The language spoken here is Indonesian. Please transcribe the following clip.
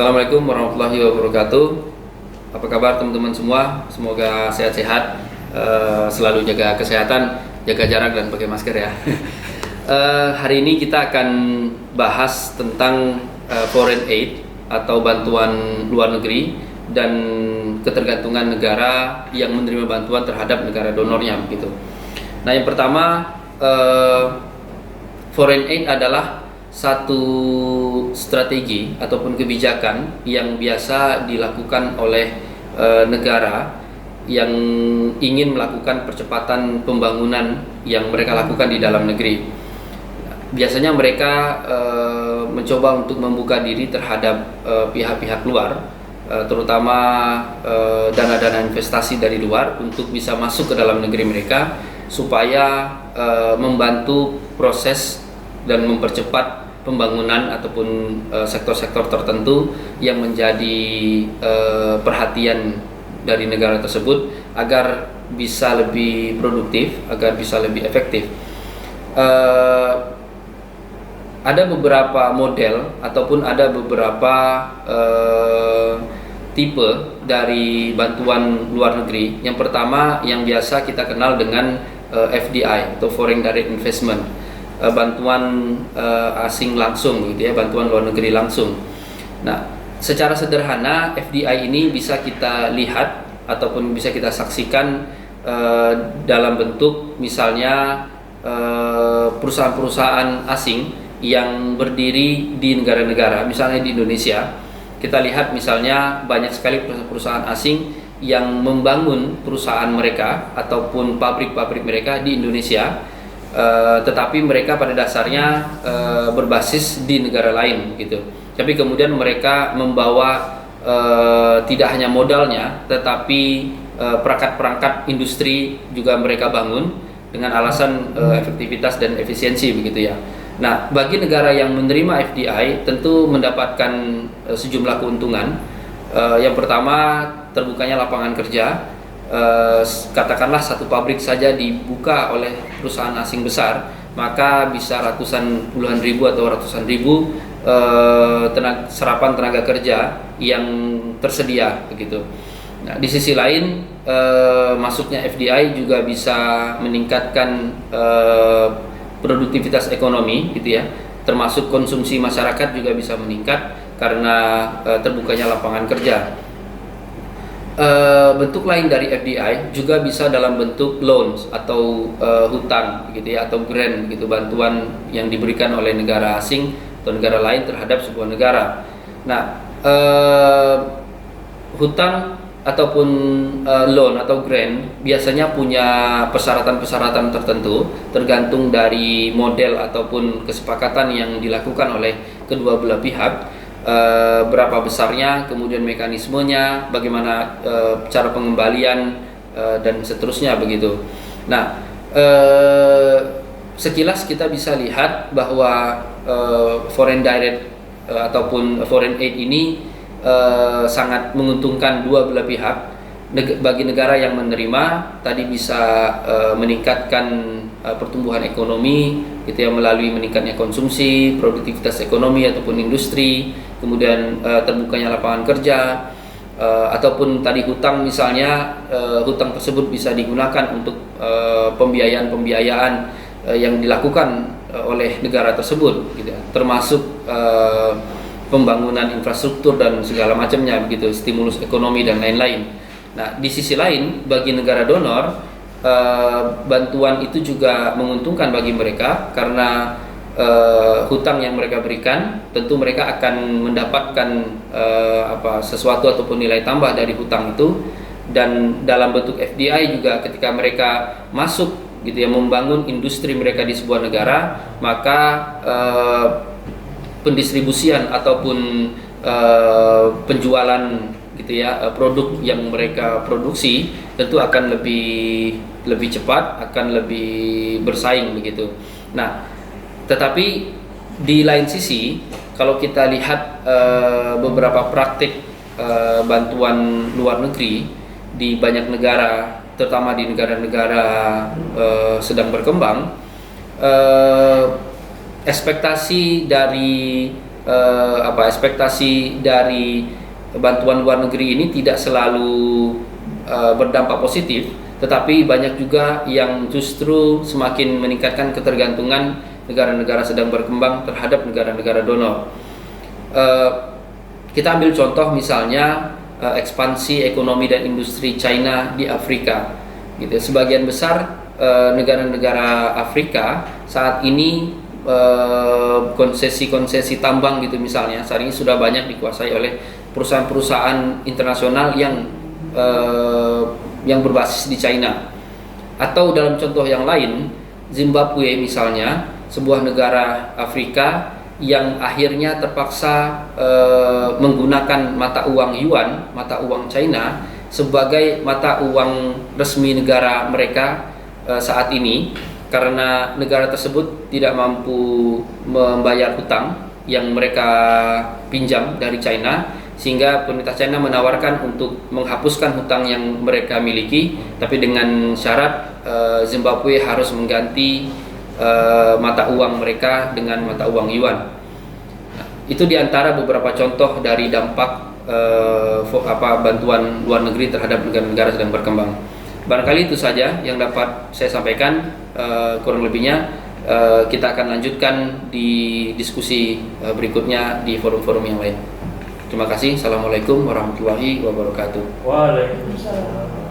Assalamualaikum warahmatullahi wabarakatuh. Apa kabar teman-teman semua? Semoga sehat-sehat, selalu jaga kesehatan, jaga jarak dan pakai masker ya. Hari ini kita akan bahas tentang foreign aid atau bantuan luar negeri dan ketergantungan negara yang menerima bantuan terhadap negara donornya begitu. Nah, yang pertama, foreign aid adalah satu strategi ataupun kebijakan yang biasa dilakukan oleh negara yang ingin melakukan percepatan pembangunan yang mereka lakukan di dalam negeri. Biasanya mereka mencoba untuk membuka diri terhadap pihak-pihak luar, terutama dana-dana investasi dari luar untuk bisa masuk ke dalam negeri mereka supaya membantu proses dan mempercepat pembangunan ataupun sektor-sektor tertentu yang menjadi perhatian dari negara tersebut agar bisa lebih produktif, agar bisa lebih efektif. Ada beberapa model ataupun ada beberapa tipe dari bantuan luar negeri. Yang pertama yang biasa kita kenal dengan FDI atau Foreign Direct Investment, bantuan asing langsung gitu ya, bantuan luar negeri langsung. Nah, secara sederhana FDI ini bisa kita lihat ataupun bisa kita saksikan dalam bentuk misalnya perusahaan-perusahaan asing yang berdiri di negara-negara, misalnya di Indonesia. Kita lihat misalnya banyak sekali perusahaan asing yang membangun perusahaan mereka ataupun pabrik-pabrik mereka di Indonesia, tetapi mereka pada dasarnya berbasis di negara lain gitu. Tapi kemudian mereka membawa tidak hanya modalnya, tetapi perangkat-perangkat industri juga mereka bangun dengan alasan efektivitas dan efisiensi begitu ya. Nah, bagi negara yang menerima FDI tentu mendapatkan sejumlah keuntungan. Yang pertama, terbukanya lapangan kerja. Katakanlah satu pabrik saja dibuka oleh perusahaan asing besar, maka bisa ratusan puluhan ribu atau ratusan ribu serapan tenaga kerja yang tersedia begitu. Nah, di sisi lain masuknya FDI juga bisa meningkatkan produktivitas ekonomi gitu ya, termasuk konsumsi masyarakat juga bisa meningkat karena terbukanya lapangan kerja. Bentuk lain dari FDI juga bisa dalam bentuk loans atau hutang gitu ya, atau grant gitu, bantuan yang diberikan oleh negara asing atau negara lain terhadap sebuah negara. Nah, hutang ataupun loan atau grant biasanya punya persyaratan-persyaratan tertentu tergantung dari model ataupun kesepakatan yang dilakukan oleh kedua belah pihak. Berapa besarnya, kemudian mekanismenya, bagaimana cara pengembalian dan seterusnya begitu. Nah, sekilas kita bisa lihat bahwa foreign direct ataupun foreign aid ini sangat menguntungkan dua belah pihak. Bagi negara yang menerima tadi bisa meningkatkan pertumbuhan ekonomi gitu ya, melalui meningkatnya konsumsi, produktivitas ekonomi ataupun industri, kemudian terbukanya lapangan kerja, ataupun tadi hutang misalnya, hutang tersebut bisa digunakan untuk pembiayaan-pembiayaan yang dilakukan oleh negara tersebut gitu ya, termasuk pembangunan infrastruktur dan segala macamnya begitu, stimulus ekonomi dan lain-lain. Nah, di sisi lain bagi negara donor, bantuan itu juga menguntungkan bagi mereka karena hutang yang mereka berikan tentu mereka akan mendapatkan sesuatu ataupun nilai tambah dari hutang itu. Dan dalam bentuk FDI juga ketika mereka masuk gitu ya, membangun industri mereka di sebuah negara, maka pendistribusian ataupun penjualan gitu ya, produk yang mereka produksi tentu akan lebih cepat, akan lebih bersaing begitu. Nah, tetapi di lain sisi kalau kita lihat beberapa praktik bantuan luar negeri di banyak negara, terutama di negara-negara sedang berkembang, ekspektasi dari ekspektasi dari bantuan luar negeri ini tidak selalu berdampak positif, tetapi banyak juga yang justru semakin meningkatkan ketergantungan negara-negara sedang berkembang terhadap negara-negara donor. Kita ambil contoh misalnya ekspansi ekonomi dan industri China di Afrika. Gitu. Sebagian besar negara-negara Afrika saat ini konsesi-konsesi tambang gitu misalnya saat ini sudah banyak dikuasai oleh perusahaan-perusahaan internasional yang berbasis di China. Atau dalam contoh yang lain, Zimbabwe misalnya, sebuah negara Afrika yang akhirnya terpaksa menggunakan mata uang yuan, mata uang China sebagai mata uang resmi negara mereka saat ini, karena negara tersebut tidak mampu membayar hutang yang mereka pinjam dari China, sehingga pemerintah China menawarkan untuk menghapuskan hutang yang mereka miliki, tapi dengan syarat Zimbabwe harus mengganti mata uang mereka dengan mata uang yuan. Itu diantara beberapa contoh dari dampak bantuan luar negeri terhadap negara-negara sedang berkembang. Barangkali itu saja yang dapat saya sampaikan. Kurang lebihnya kita akan lanjutkan di diskusi berikutnya di forum-forum yang lain. Terima kasih. Assalamualaikum warahmatullahi wabarakatuh. Waalaikumsalam.